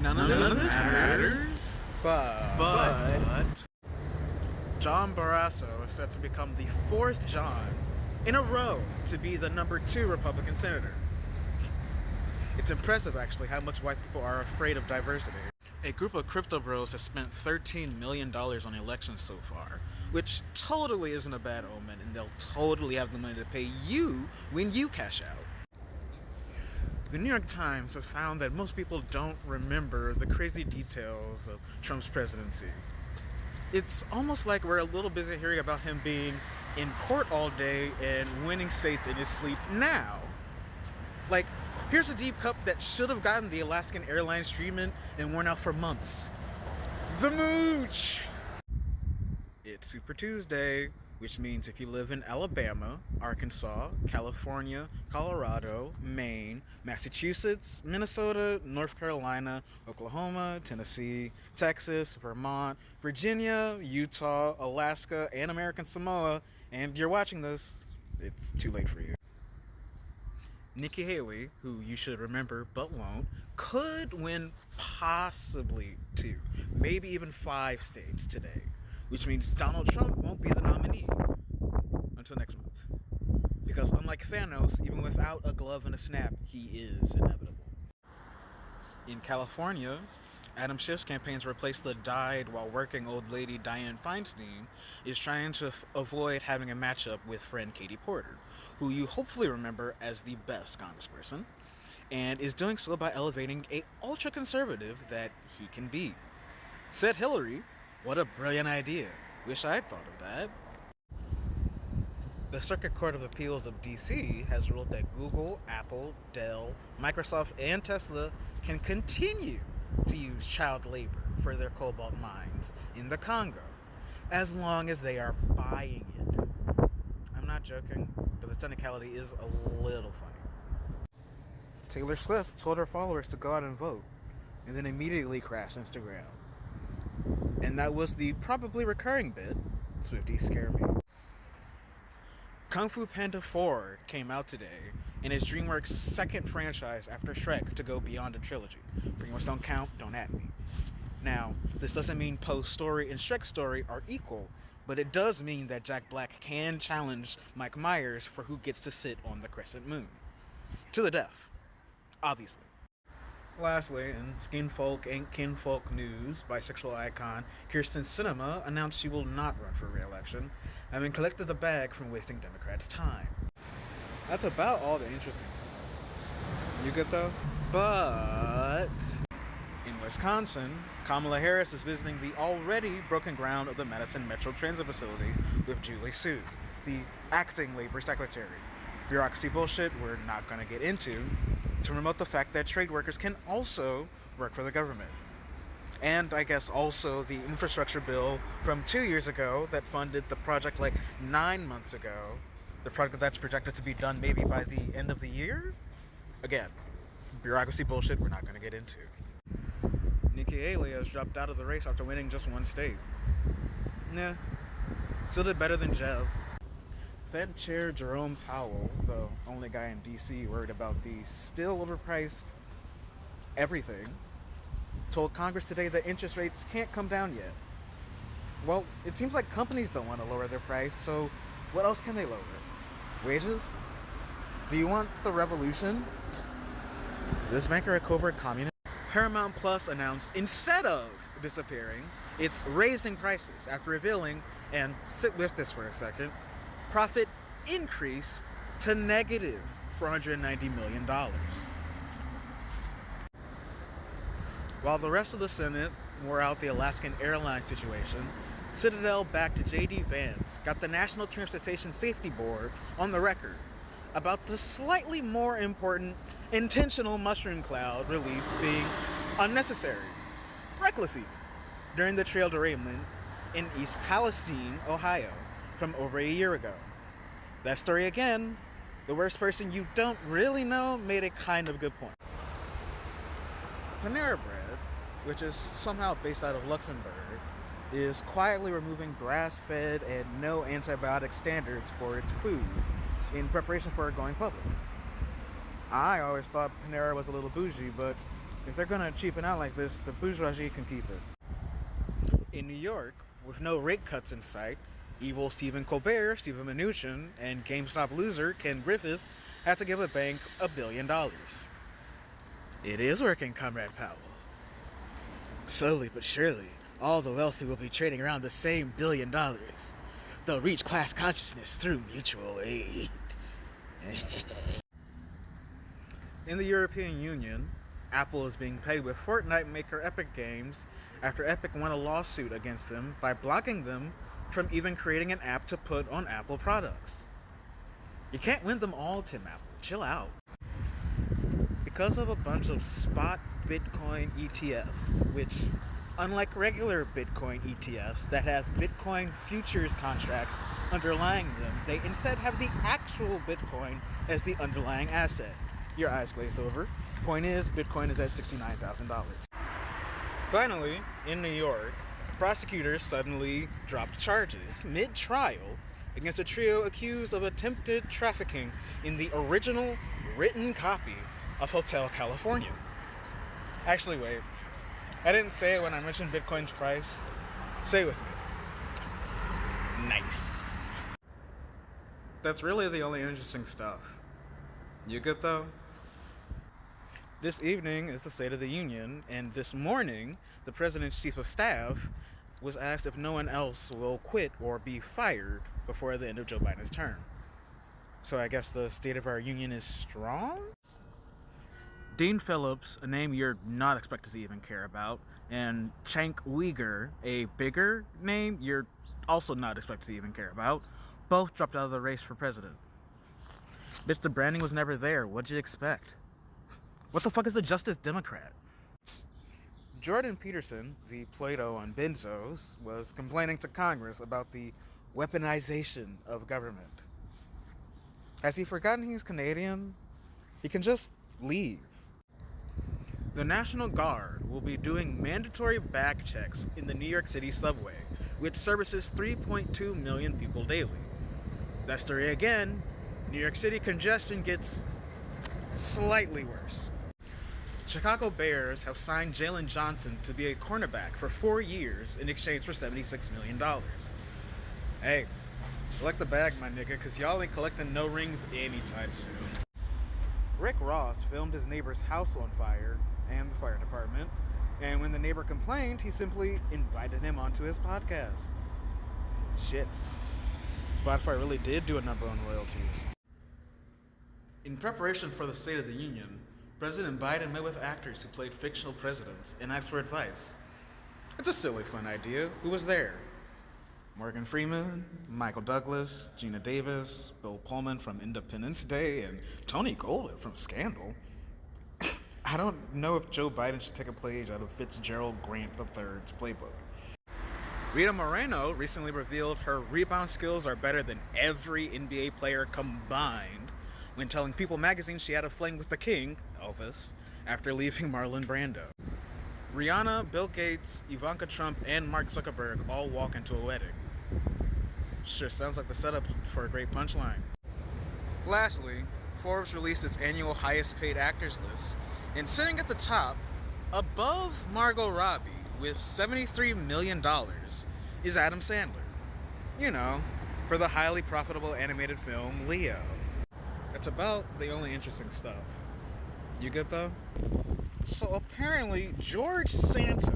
None of this matters. But John Barrasso is set to become the fourth John in a row to be the number 2 Republican senator. It's impressive, actually, how much white people are afraid of diversity. A group of crypto bros has spent $13 million on elections so far, which totally isn't a bad omen, and they'll totally have the money to pay you when you cash out. The New York Times has found that most people don't remember the crazy details of Trump's presidency. It's almost like we're a little busy hearing about him being in court all day and winning states in his sleep now. Like, here's a deep cup that should have gotten the Alaskan Airlines treatment and worn out for months. The Mooch! It's Super Tuesday, which means if you live in Alabama, Arkansas, California, Colorado, Maine, Massachusetts, Minnesota, North Carolina, Oklahoma, Tennessee, Texas, Vermont, Virginia, Utah, Alaska, and American Samoa, and you're watching this, it's too late for you. Nikki Haley, who you should remember but won't, could win possibly 2, maybe even 5 states today, which means Donald Trump won't be the nominee until next month. Because unlike Thanos, even without a glove and a snap, he is inevitable. In California, Adam Schiff's campaign to replace the died while working old lady Dianne Feinstein is trying to avoid having a matchup with friend Katie Porter, who you hopefully remember as the best congressperson, and is doing so by elevating a ultra-conservative that he can beat. Said Hillary, "What a brilliant idea. Wish I'd thought of that." The Circuit Court of Appeals of DC has ruled that Google, Apple, Dell, Microsoft, and Tesla can continue to use child labor for their cobalt mines in the Congo, as long as they are buying it. I'm not joking, but the technicality is a little funny. Taylor Swift told her followers to go out and vote, and then immediately crashed Instagram. And that was the probably recurring bit, Swifties scare me. Kung Fu Panda 4 came out today, and is DreamWorks' second franchise after Shrek to go beyond a trilogy. Pretty don't count, don't at me. Now, this doesn't mean Poe's story and Shrek's story are equal, but it does mean that Jack Black can challenge Mike Myers for who gets to sit on the Crescent Moon. To the death, obviously. Lastly, in Skinfolk Ain't Kinfolk news, bisexual icon Kirsten Sinema announced she will not run for re-election, having collected the bag from wasting Democrats' time. That's about all the interesting stuff. You good though? But in Wisconsin, Kamala Harris is visiting the already broken ground of the Madison Metro Transit Facility with Julie Su, the acting labor secretary. Bureaucracy bullshit we're not going to get into, to promote the fact that trade workers can also work for the government. And I guess also the infrastructure bill from 2 years ago that funded the project like 9 months ago, the project that's projected to be done maybe by the end of the year? Again, bureaucracy bullshit we're not going to get into. Nikki Haley has dropped out of the race after winning just 1 state. Nah, still did better than Jeb. Fed Chair Jerome Powell, the only guy in DC worried about the still overpriced everything, told Congress today that interest rates can't come down yet. Well, it seems like companies don't want to lower their price, so what else can they lower? Wages? Do you want the revolution? This banker a covert communist? Paramount Plus announced instead of disappearing, it's raising prices after revealing, and sit with this for a second, profit increased to negative $490 million. While the rest of the Senate wore out the Alaskan Airlines situation, Citadel-backed J.D. Vance got the National Transportation Safety Board on the record about the slightly more important intentional mushroom cloud release being unnecessary, reckless even, during the trail derailment in East Palestine, Ohio, from over a year ago. That story again, the worst person you don't really know made a kind of good point. Panera Bread, which is somehow based out of Luxembourg, is quietly removing grass-fed and no antibiotic standards for its food in preparation for it going public. I always thought Panera was a little bougie, but If they're gonna cheapen out like this, the bourgeoisie can keep it. In New York, with no rate cuts in sight, evil Stephen Colbert, Stephen Mnuchin, and GameStop loser Ken Griffith had to give a bank $1 billion. It is working, Comrade Powell. Slowly but surely, all the wealthy will be trading around the same $1 billion. They'll reach class consciousness through mutual aid. In the European Union, Apple is being paid with Fortnite maker Epic Games after Epic won a lawsuit against them by blocking them from even creating an app to put on Apple products. You can't win them all, Tim Apple. Chill out. Because of a bunch of spot Bitcoin ETFs, which, unlike regular Bitcoin ETFs that have Bitcoin futures contracts underlying them, they instead have the actual Bitcoin as the underlying asset. Your eyes glazed over. Point is, Bitcoin is at $69,000. Finally, in New York, prosecutors suddenly dropped charges mid-trial against a trio accused of attempted trafficking in the original written copy of Hotel California. Actually, wait. I didn't say it when I mentioned Bitcoin's price. Say it with me. Nice. That's really the only interesting stuff. You good, though? This evening is the State of the Union, and this morning, the President's Chief of Staff was asked if no one else will quit or be fired before the end of Joe Biden's term. So I guess the state of our union is strong? Dean Phillips, a name you're not expected to even care about, and Cenk Uygur, a bigger name you're also not expected to even care about, both dropped out of the race for president. Bitch, the branding was never there. What'd you expect? What the fuck is a Justice Democrat? Jordan Peterson, the Plato on benzos, was complaining to Congress about the weaponization of government. Has he forgotten he's Canadian? He can just leave. The National Guard will be doing mandatory bag checks in the New York City subway, which services 3.2 million people daily. That story again, New York City congestion gets slightly worse. Chicago Bears have signed Jalen Johnson to be a cornerback for 4 years in exchange for $76 million. Hey, collect the bag, my nigga, because y'all ain't collecting no rings anytime soon. Rick Ross filmed his neighbor's house on fire and the fire department, and when the neighbor complained, he simply invited him onto his podcast. Shit. Spotify really did do a number on royalties. In preparation for the State of the Union, President Biden met with actors who played fictional presidents and asked for advice. It's a silly, fun idea. Who was there? Morgan Freeman, Michael Douglas, Gina Davis, Bill Pullman from Independence Day, and Tony Goldwyn from Scandal. I don't know if Joe Biden should take a page out of Fitzgerald Grant III's playbook. Rita Moreno recently revealed her rebound skills are better than every NBA player combined when telling People magazine she had a fling with the king, Elvis, after leaving Marlon Brando. Rihanna, Bill Gates, Ivanka Trump, and Mark Zuckerberg all walk into a wedding. Sure sounds like the setup for a great punchline. Lastly, Forbes released its annual highest paid actors list, and sitting at the top, above Margot Robbie, with $73 million, is Adam Sandler. You know, for the highly profitable animated film Leo. That's about the only interesting stuff. You good, though? So apparently, George Santos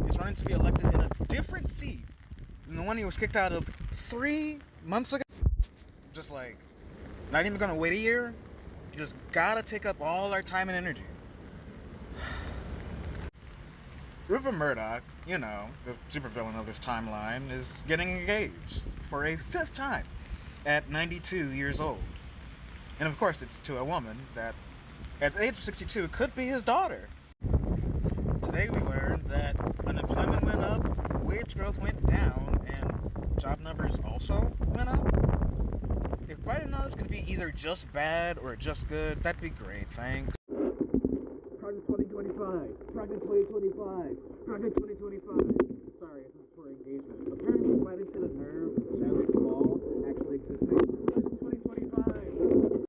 is running to be elected in a different seat than the one he was kicked out of 3 months ago. Just like, not even gonna wait a year. You just gotta take up all our time and energy. Rupert Murdoch, you know, the supervillain of this timeline, is getting engaged for a 5th time at 92 years old. And of course, it's to a woman that, at the age of 62, could be his daughter. Today we learned that unemployment went up, wage growth went down, and job numbers also went up. If Bidenomics could be either just bad or just good, that'd be great, thanks. Project 2025, Project 2025, Project 2025. Sorry, this is for engagement. Apparently Biden hit a nerve, Chadwick Ball actually existing. Project 2025.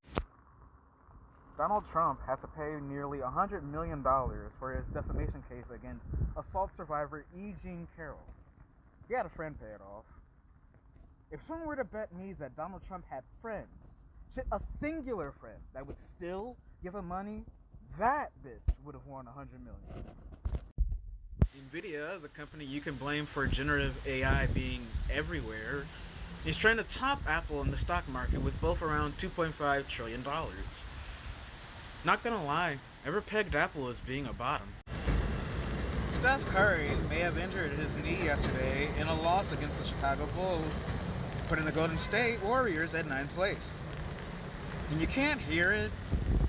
Donald Trump had to pay nearly $100 million for his defamation case against assault survivor E. Jean Carroll. He had a friend pay it off. If someone were to bet me that Donald Trump had friends, a singular friend that would still give him money, that bitch would have won $100 million. Nvidia, the company you can blame for generative AI being everywhere, is trying to top Apple in the stock market with both around $2.5 trillion. Not gonna lie, ever pegged Apple as being a bottom. Steph Curry may have injured his knee yesterday in a loss against the Chicago Bulls, putting the Golden State Warriors at 9th place. And you can't hear it,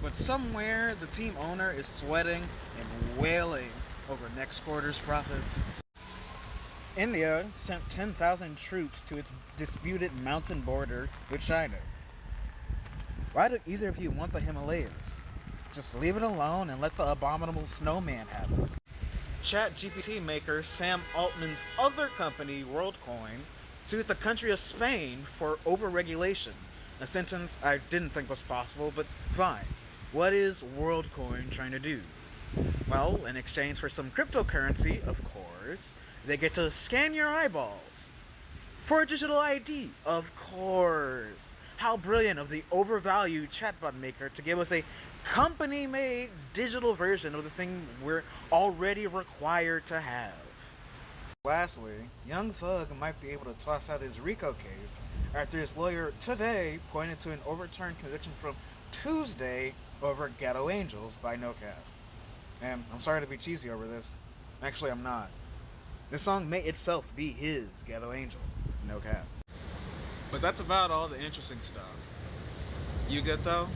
but somewhere the team owner is sweating and wailing over next quarter's profits. India sent 10,000 troops to its disputed mountain border with China. Why do either of you want the Himalayas? Just leave it alone and let the abominable snowman have it. ChatGPT maker Sam Altman's other company, WorldCoin, sued the country of Spain for overregulation. A sentence I didn't think was possible, but fine. What is WorldCoin trying to do? Well, in exchange for some cryptocurrency, of course, they get to scan your eyeballs. For a digital ID, of course. How brilliant of the overvalued chatbot maker to give us a company-made digital version of the thing we're already required to have. Lastly, Young Thug might be able to toss out his RICO case after his lawyer today pointed to an overturned conviction from Tuesday over Ghetto Angels by No Cap. And I'm sorry to be cheesy over this. Actually, I'm not. This song may itself be his Ghetto Angel. No cap. But that's about all the interesting stuff. You good though?